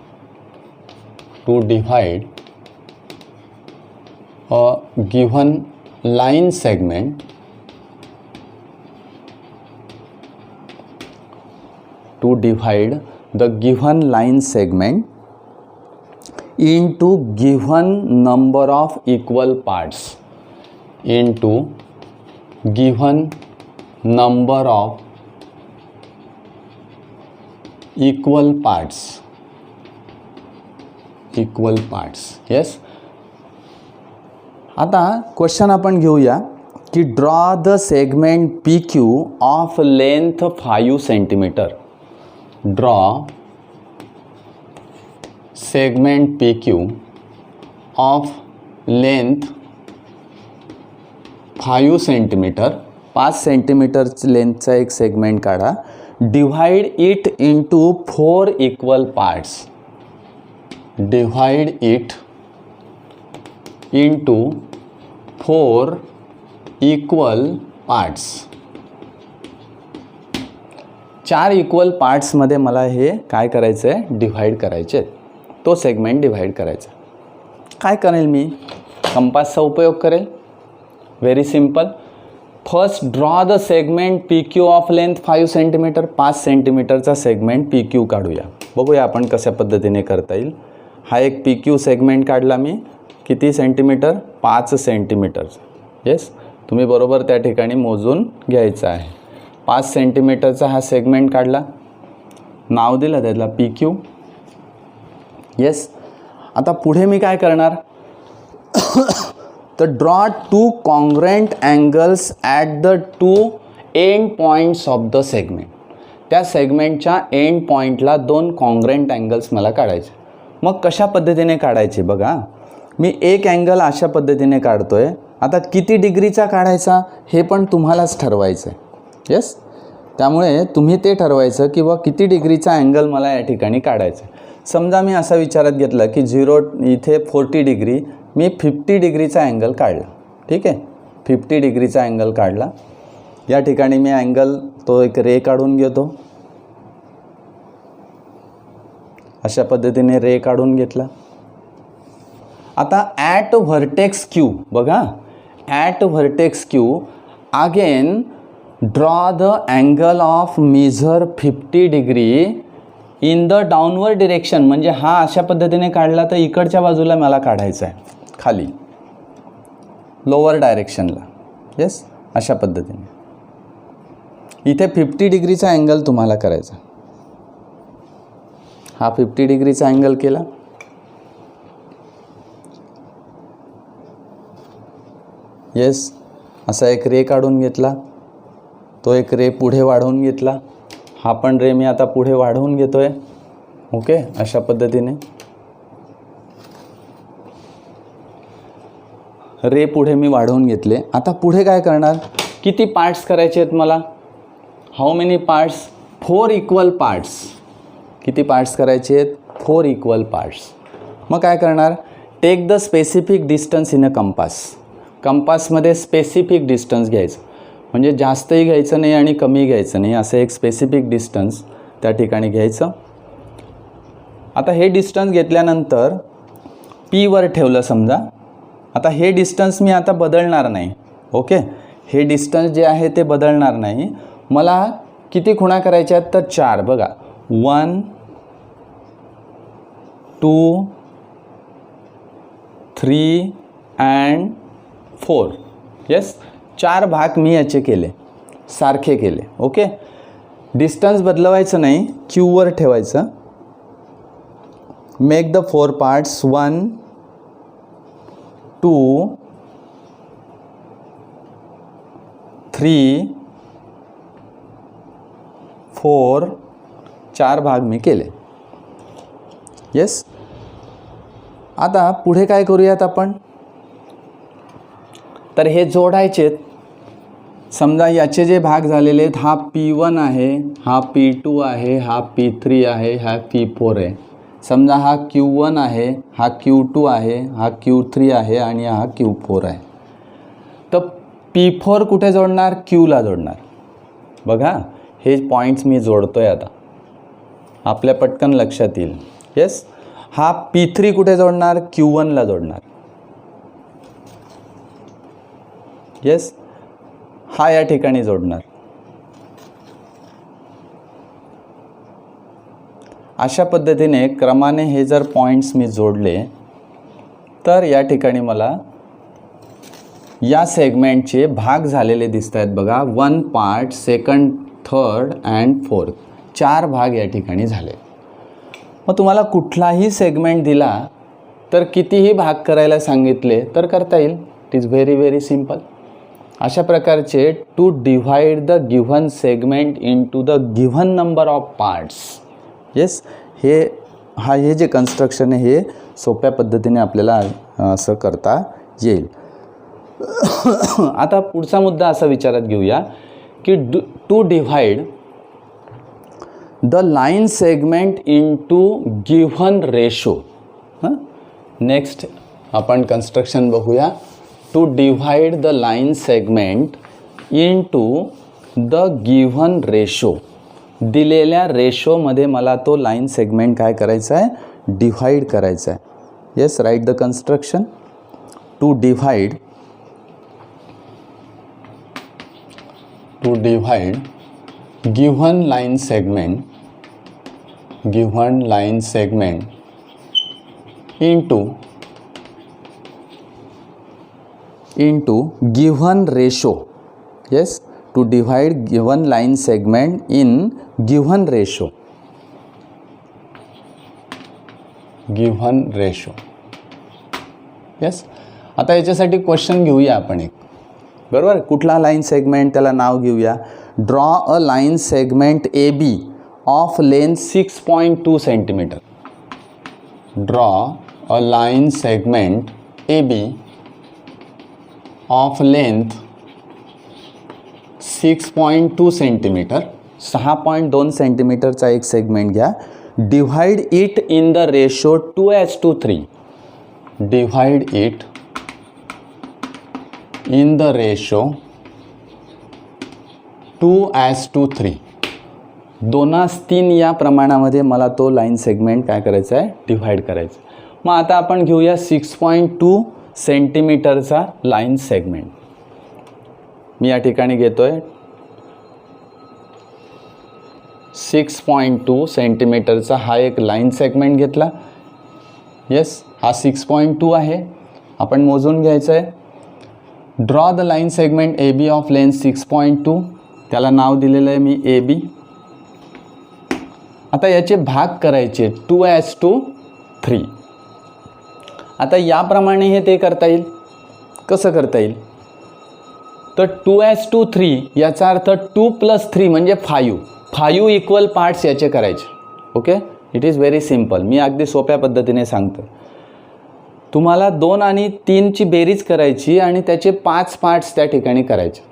to divide a given line segment to divide the given line segment into given number of equal parts, into given number of equal parts. Yes. आता question आपण घेऊया की draw the segment PQ of length 5 centimetre. Draw segment PQ of length 5 centimetre. 5 centimetre लेंथचा एक segment काढा. Divide it into 4 equal parts. Divide it into 4 equal parts. 4 equal पार्ट्समध्ये मला हे काय करायचं आहे, डिव्हाइड करायचे. तो सेगमेंट डिव्हाइड करायचा. काय करेल मी, कंपासचा उपयोग करेल. Very simple. First draw the segment PQ of length 5 centimetre. 5 सेंटीमीटरचा सेगमेंट PQ काढूया. बघूया आपण कशा पद्धतीने करता येईल. हा एक PQ सेगमेंट काढला मी. किती सेंटीमीटर, 5 सेंटीमीटर. येस, तुम्ही बरोबर त्या ठिकाणी मोजून घ्यायचं आहे. 5 सेंटीमीटरचा हा सेगमेंट काढला, नाव दिलं त्याला PQ. येस, आता पुढे मी काय करणार, तर draw 2 congruent angles at the 2 end points of the segment. त्या सेगमेंटच्या एंड पॉईंटला 2 कॉन्ग्रुएंट अँगल्स मला काढायचे. मग कशा पद्धतीने काढायचे बघा, मी एक अँगल अशा पद्धतीने काढतोय. आता किती डिग्रीचा काढायचा हे पण तुम्हालाच ठरवायचं आहे. येस, त्यामुळे तुम्ही ते ठरवायचं की बा किती डिग्रीचा अँगल मला या ठिकाणी काढायचा. समजा मी असा विचारात घेतला की 0 इथे 40 डिग्री, मी 50 डिग्रीचा अँगल काढला. ठीक आहे, 50 डिग्रीचा अँगल काढला. या ठिकाणी मी अँगल तो एक रे काढून घेतो. अशा पद्धतीने रे काढून घेतला. आता ॲट व्हर्टेक्स Q बघा, at vertex Q again draw the angle of measure 50 degree in the downward direction. म्हणजे हा अशा पद्धतीने काढला तर इकडच्या बाजूला मला काढायचा आहे, खाली लोअर डायरेक्शनला. येस, अशा पद्धतीने इथे 50 डिग्रीचा अँगल तुम्हाला करायचा. हा 50 डिग्रीचा अँगल केला. येस, असा एक रे काढून घेतला. तो एक रे पुढे वाढवून घेतला. हा पण रे मी आता पुढे वाढवून घेतोय. ओके, अशा पद्धतीने रे पुढे मी वाढवून घेतले. आता पुढे काय करणार, किती पार्ट्स करायचे आहेत मला, how many parts, 4 equal parts. किती पार्ट्स करायचे आहेत, 4 इक्वल पार्ट्स. मग काय करणार, take the specific distance in a compass. कंपासमध्ये स्पेसिफिक डिस्टन्स घ्यायचं, म्हणजे जास्तही घ्यायचं नाही आणि कमी घ्यायचं नाही, असं एक स्पेसिफिक डिस्टन्स त्या ठिकाणी घ्यायचं. आता हे डिस्टन्स घेतल्यानंतर P वर ठेवलं समजा. आता हे डिस्टन्स मी आता बदलणार नाही. ओके, हे डिस्टन्स जे आहे ते बदलणार नाही. मला किती खुणा करायच्या आहेत, तर 4. बघा, 1 2 3 अँड 4. येस, 4 भाग मी याचे केले, सारखे केले. ओके, डिस्टन्स बदलवायचं नाही, Q वर ठेवायचं. Make the 4 parts, 1 2 3 4. 4 भाग मी केले. येस, आता पुढे काय करूयात आपण, तर हे जोडायचे समजा याचे जे भाग झालेले आहेत, हा P1 आहे, हा P2 आहे, हा P3 आहे, हा P4 आहे. समजा हा Q1 आहे, हा Q2 आहे, हा Q3 आहे आणि हा Q4 आहे. तर P4 कुठे जोडणार? Qला जोडणार. बघा हे पॉईंट्स मी जोडतोय आता, आपल्या पटकन लक्षात येईल. येस. हा P3 कुठे जोडणार? Q1ला जोडणार. येस. हा या ठिकाणी जोडणार. अशा पद्धतीने क्रमाने हे जर पॉईंट्स मी जोडले तर या ठिकाणी मला या सेगमेंटचे भाग झालेले दिसत आहेत. बघा 1 part, second, third and fourth, 4 भाग या ठिकाणी झाले. मग तुम्हाला कुठलाही सेगमेंट दिला तर कितीही भाग करायला सांगितले तर करता येईल. It is very very simple. अशा प्रकारचे to divide the given segment into the given number of parts. Yes. हे जे कन्स्ट्रक्शन आहे हे सोप्या पद्धतीने आपल्याला असं करता येईल. आता पुढचा मुद्दा असा विचारात घेऊया की to divide the line segment into given ratio. Next आपण कन्स्ट्रक्शन बघूया. To divide the line segment into the given ratio. दिलेल्या रेशोमध्ये मला तो लाईन सेगमेंट काय करायचा आहे? डिव्हाइड करायचा आहे. Yes. Right the construction. To divide given line segment into given ratio. Yes, to divide given line segment in given ratio. Yes. आता याच्यासाठी क्वेश्चन घेऊया आपण एक. बरोबर. कुठला लाईन सेगमेंट? त्याला नाव घेऊया. Draw a line segment AB of length 6.2 centimetre. Draw a line segment AB of length 6.2 centimetre. 6.2 सेंटीमीटरचा एक सेगमेंट घ्या. Divide it in the ratio 2:3. Divide it in the ratio 2:3. 2:3 या प्रमाणामध्ये मला तो लाईन सेगमेंट काय करायचा आहे? डिव्हाइड करायचा. मग आता आपण घेऊया 6.2 सेंटीमीटरचा लाईन सेगमेंट. मी या ठिकाणी घेतोय 6.2 सेंटीमीटरचा हा एक लाईन सेगमेंट घेतला. येस. हा 6.2 आहे. आपण मोजून घ्यायचं आहे. Draw the line segment AB of length 6.2. त्याला नाव दिलेलं आहे मी AB. आता याचे भाग करायचे 2:3. आता याप्रमाणे हे ते करता येईल. कसं करता येईल? तर 2:3 याचा अर्थ 2 + 3 म्हणजे 5 इक्वल पार्ट्स याचे करायचे. Okay. It is very simple. मी अगदी सोप्या पद्धतीने सांगतो. तुम्हाला 2 आणि 3ची बेरीज करायची आणि त्याचे 5 पार्ट्स त्या ठिकाणी करायचे.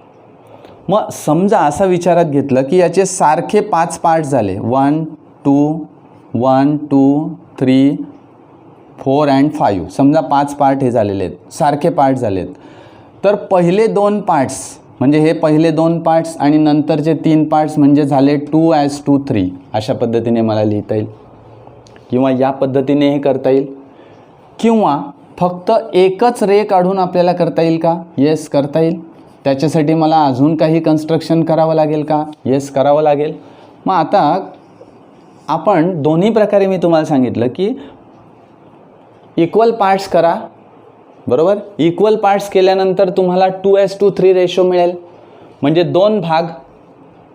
मग समजा असं विचारात घेतलं की याचे सारखे 5 पार्ट्स झाले. 1 2 3 4 अँड 5. समजा 5 पार्ट हे झालेले आहेत, सारखे पार्ट झालेत. तर पहिले 2 पार्ट्स म्हणजे हे पहिले 2 पार्ट्स आणि नंतरचे 3 पार्ट्स म्हणजे झाले 2:3. अशा पद्धतीने मला लिहिता येईल किंवा या पद्धतीने हे करता येईल. किंवा फक्त एकच रे काढून आपल्याला करता येईल का? येस, करता येईल. त्याच्यासाठी मला अजून काही कन्स्ट्रक्शन करावं लागेल का? येस, करावं लागेल. मग आता आपण दोन्ही प्रकारे मी तुम्हाला सांगितलं की इक्वल पार्ट्स करा. बरोबर. इक्वल पार्ट्स केल्यानंतर तुम्हाला 2:3 रेशो मिळेल. म्हणजे 2 भाग.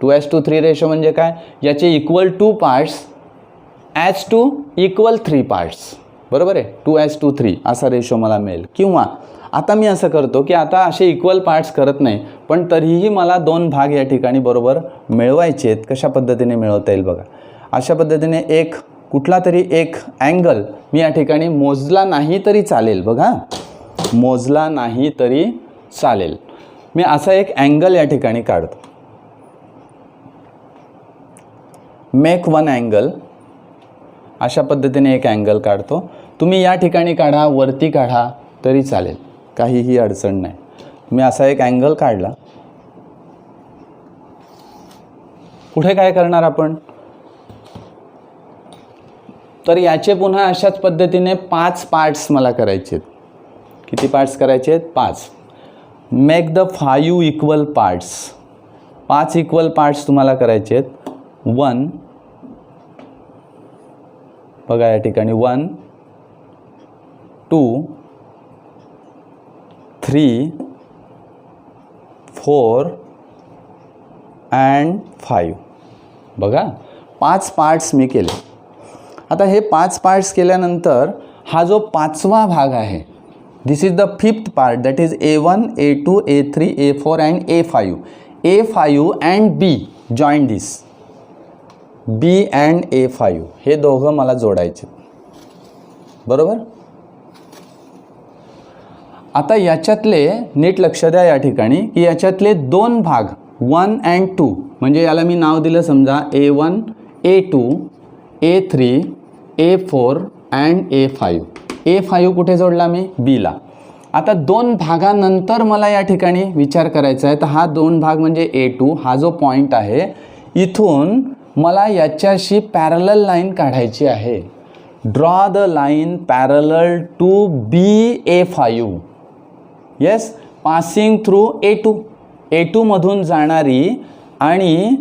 2:3 रेशो म्हणजे काय? याचे equal 2 parts as to equal 3 parts. बरोबर आहे. 2:3 असा रेशो मला मिळेल. किंवा आता मी असं करतो की आता असे इक्वल पार्ट्स करत नाही, पण तरीही मला 2 भाग या ठिकाणी बरोबर मिळवायचे आहेत. कशा पद्धतीने मिळवता येईल बघा. अशा पद्धतीने एक कुठला तरी एक अँगल मी या ठिकाणी मोजला नाही तरी चालेल. बघा, मोजला नाही तरी चालेल. मी असा एक अँगल या ठिकाणी काढतो. मेक वन अँगल, अशा पद्धतीने एक अँगल काढतो. तुम्ही या ठिकाणी काढा, वरती काढा तरी चालेल, काहीही अडचण नाही. मी असा एक अँगल काढला. पुढे काय करणार आपण, तर याचे पुन्हा अशाच पद्धतीने 5 पार्ट्स मला करायचे आहेत. किती पार्ट्स करायचे आहेत? 5. Make the 5 equal parts. 5 equal parts तुम्हाला करायचे आहेत. 1, बघा या ठिकाणी 1, 2, 3, 4 and 5. बघा 5 पार्ट्स मी केले. आता हे 5 पार्ट्स केल्यानंतर हा जो 5वा भाग आहे, this is the 5th part, that is A1, A2, A3, A4 and A5. A5 and B join this. B and A5 हे दोघं मला जोडायचे, बरोबर. आता याच्यातले नीट लक्ष द्या या ठिकाणी की याच्यातले 2 भाग 1 अँड 2, म्हणजे याला मी नाव दिलं समजा A1, A2, A3, A4 and A5. A5 कुठे जोडला मी? Bला. आता 2 भागानंतर मला या ठिकाणी विचार करायचा आहे. तर हा 2 भाग म्हणजे A2, हा जो पॉईंट आहे इथून मला याच्याशी पॅरलल लाईन काढायची आहे. Draw the line parallel to BA5. Yes, passing through A2. A2 मधून जाणारी आणि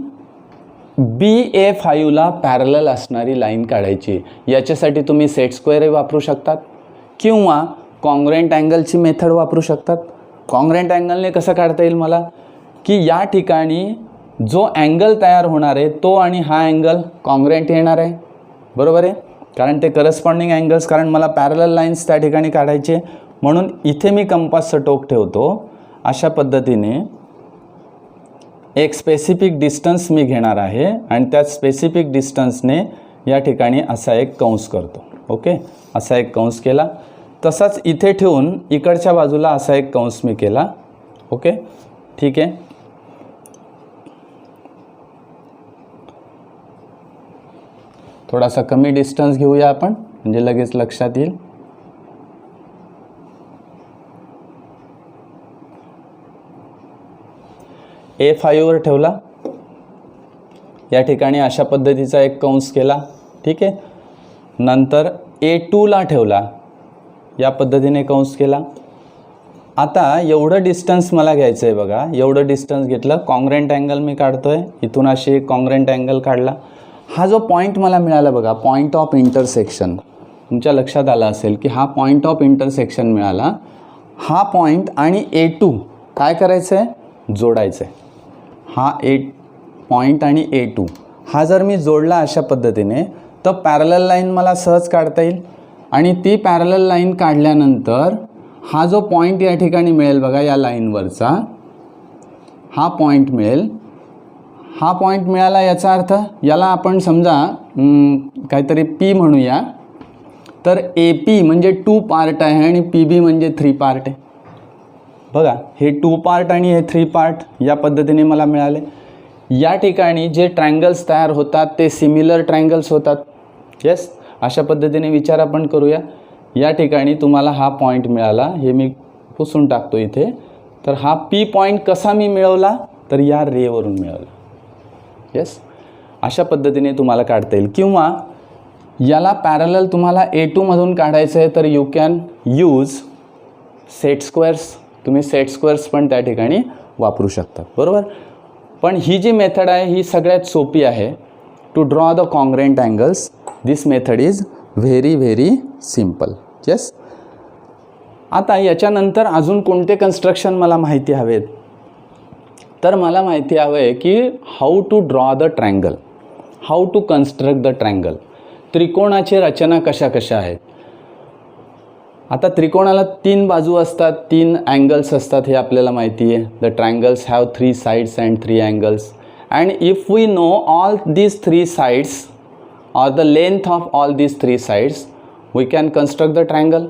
BA5ला पॅरलल असणारी लाईन काढायची. याच्यासाठी तुम्ही सेट स्क्वेअर वापरू शकतात किंवा कॉन्ग्रुएंट अँगलची मेथड वापरू शकतात. कॉन्ग्रुएंट अँगलने कसं काढता येईल मला, की या ठिकाणी जो अँगल तयार होणार आहे तो आणि हा अँगल कॉन्ग्रुएंट येणार आहे, बरोबर आहे, कारण ते करस्पॉन्डिंग अँगल्स, कारण मला पॅरलल लाईन्स त्या ठिकाणी काढायचे. म्हणून इथे मी कंपासचं टोक ठेवतो. अशा पद्धतीने एक स्पेसिफिक डिस्टन्स मी घेणार आहे आणि त्या स्पेसिफिक डिस्टन्सने या ठिकाणी असा एक कंस करतो. ओके, असा एक कंस केला. तसाच इथे ठेवून इकडच्या बाजूला असा एक कंस मी केला. ओके, ठीक आहे. थोडासा कमी डिस्टन्स घेऊया आपण, म्हणजे लगेच लक्षात येईल. A5 वर ठेवला, या ठिकाणी अशा पद्धतीचा एक कंस केला. ठीक आहे. नंतर A2ला ठेवला, या पद्धतीने कंस केला. आता एवढं डिस्टन्स मला घ्यायचं आहे बघा, एवढं डिस्टन्स घेतलं. कॉन्ग्रुएंट अँगल मी काढतोय, इथून अशी एक कॉन्ग्रुएंट अँगल काढला. हा जो पॉईंट मला मिळाला बघा, पॉईंट ऑफ इंटरसेक्शन, तुमच्या लक्षात आलं असेल की हा पॉईंट ऑफ इंटरसेक्शन मिळाला. हा पॉईंट आणि A2 काय करायचं आहे? जोडायचं आहे. हा पॉईंट आणि A2 हा जर मी जोडला अशा पद्धतीने तर पॅरलल लाईन मला सहज काढता येईल. आणि ती पॅरलल लाईन काढल्यानंतर हा जो पॉईंट या ठिकाणी मिळेल बघा, या लाईनवरचा हा पॉईंट मिळेल. हा पॉईंट मिळाला याचा अर्थ याला आपण समजा काहीतरी P म्हणूया. तर AP म्हणजे 2 पार्ट आहे आणि PB म्हणजे 3 पार्ट आहे. बघा, हे 2 पार्ट आणि हे 3 पार्ट या पद्धतीने मला मिळाले. या ठिकाणी जे ट्रायंगल्स तयार होतात ते सिमिलर ट्रायंगल्स होतात. येस, अशा पद्धतीने विचार आपण करूया. या ठिकाणी तुम्हाला हा पॉईंट मिळाला, हे मी पुसून टाकतो इथे. तर हा P पॉईंट कसा मी मिळवला, तर या रेवरून मिळवला. येस, अशा पद्धतीने तुम्हाला काढता येईल. किंवा याला पॅरलल तुम्हाला A2 मधून काढायचं आहे तर you can use set squares. तुम्ही सेट स्क्वेअर्स पण त्या ठिकाणी वापरू शकता, बरोबर. पण ही जी मेथड आहे ही सगळ्यात सोपी आहे to draw the congruent angles. This method is very very simple. Yes, आता याच्यानंतर अजून कोणते कन्स्ट्रक्शन मला माहिती हवेत, तर मला माहिती हवं आहे की how to draw the triangle, how to construct the triangle. त्रिकोणाची रचना कशा कशा आहेत. आता त्रिकोणाला 3 बाजू असतात, 3 अँगल्स असतात, हे आपल्याला माहिती आहे. The triangles have 3 sides and 3 angles. And if we know all these 3 sides or the length of all these 3 sides, we can construct the triangle,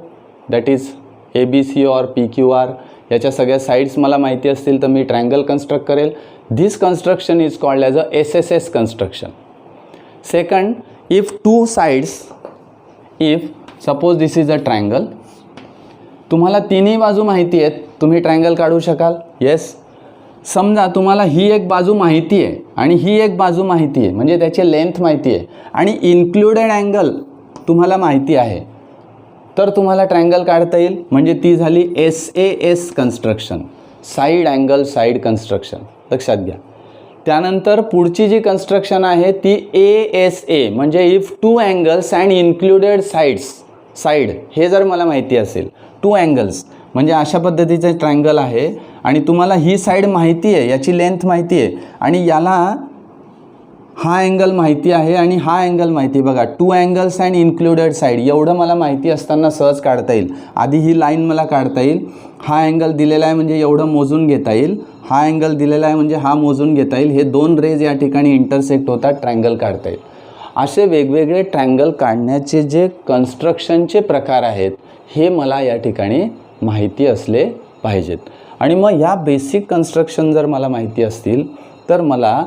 that is ABC or PQR. याच्या सगळ्या sides मला माहिती असतील तर मी triangle construct करेल. This construction is called as a SSS construction. Second, if two sides, if suppose this is a triangle, तुम्हाला तिन्ही बाजू माहिती आहेत, तुम्ही ट्रायंगल काढू शकाल. येस. समजा तुम्हाला ही एक बाजू माहिती आहे आणि ही एक बाजू माहिती आहे, म्हणजे त्याची लेंथ माहिती आहे आणि इन्क्लुडेड अँगल तुम्हाला माहिती आहे, तर तुम्हाला ट्रायंगल काढता येईल. म्हणजे ती झाली SAS construction, side angle side construction. लक्षात घ्या. त्यानंतर पुढची जी कन्स्ट्रक्शन आहे ती ASA, म्हणजे if two angles and included side, हे जर मला माहिती असेल, टू अँगल्स म्हणजे अशा पद्धतीचे ट्रायंगल आहे आणि तुम्हाला ही साईड माहिती आहे, याची लेंथ माहिती आहे आणि याला हा अँगल माहिती आहे आणि हा अँगल माहिती आहे. बघा, two angles and included side, एवढं मला माहिती असताना सहज काढता येईल. आधी ही लाईन मला काढता येईल. हा अँगल दिलेला आहे म्हणजे एवढं मोजून घेता येईल. हा अँगल दिलेला आहे म्हणजे हा मोजून घेता येईल. हे दोन रेज या ठिकाणी इंटरसेक्ट होतात, ट्रायंगल काढता येईल. असे वेगवेगळे ट्रायंगल काढण्याचे जे कन्स्ट्रक्शनचे प्रकार आहेत हे मला या ठिकाणी माहिती असले पाहिजेत. आणि मग या बेसिक कन्स्ट्रक्शन जर मला माहिती असतील तर मला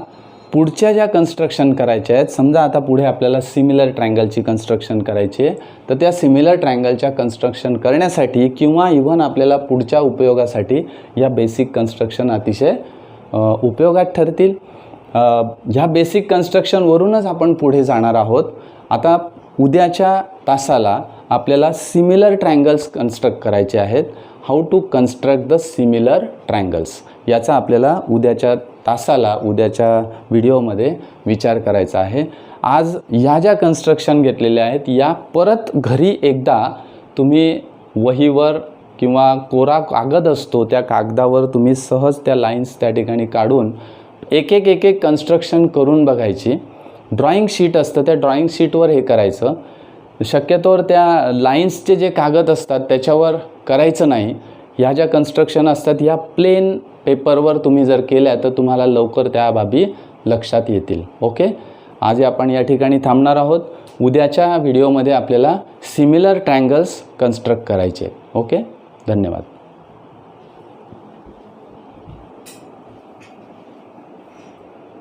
पुढच्या ज्या कन्स्ट्रक्शन करायच्या आहेत, समजा आता पुढे आपल्याला सिमिलर ट्रायंगलची कन्स्ट्रक्शन करायची आहे, तर त्या सिमिलर ट्रायंगलच्या कन्स्ट्रक्शन करण्यासाठी किंवा इव्हन आपल्याला पुढच्या उपयोगासाठी या बेसिक कन्स्ट्रक्शन अतिशय उपयोगात ठरतील. ह्या बेसिक कन्स्ट्रक्शनवरूनच आपण पुढे जाणार आहोत. आता उद्याच्या तासाला आपल्याला सिमिलर ट्रायंगल्स कन्स्ट्रक्ट करायचे आहेत. How to construct the similar triangles, याचा आपल्याला उद्याच्या तासाला, उद्याच्या व्हिडिओमध्ये विचार करायचा आहे. आज ह्या ज्या कन्स्ट्रक्शन घेतलेल्या आहेत या परत घरी एकदा तुम्ही वहीवर किंवा कोरा कागद असतो त्या कागदावर तुम्ही सहज त्या लाईन्स त्या ठिकाणी काढून एक एक कन्स्ट्रक्शन करून बघायची. ड्रॉईंग शीट असतं, त्या ड्रॉईंग शीटवर हे करायचं. शक्यतोवर त्या लाईन्सचे जे कागद असतात त्याच्यावर करायचं नाही. ह्या ज्या कन्स्ट्रक्शन असतात या प्लेन पेपरवर तुम्ही जर केल्या तर तुम्हाला लवकर त्या बाबी लक्षात येतील. ओके. आज आपण या ठिकाणी थांबणार आहोत. उद्याच्या व्हिडिओमध्ये आपल्याला सिमिलर ट्रायंगल्स कन्स्ट्रक्ट करायचे. ओके. धन्यवाद.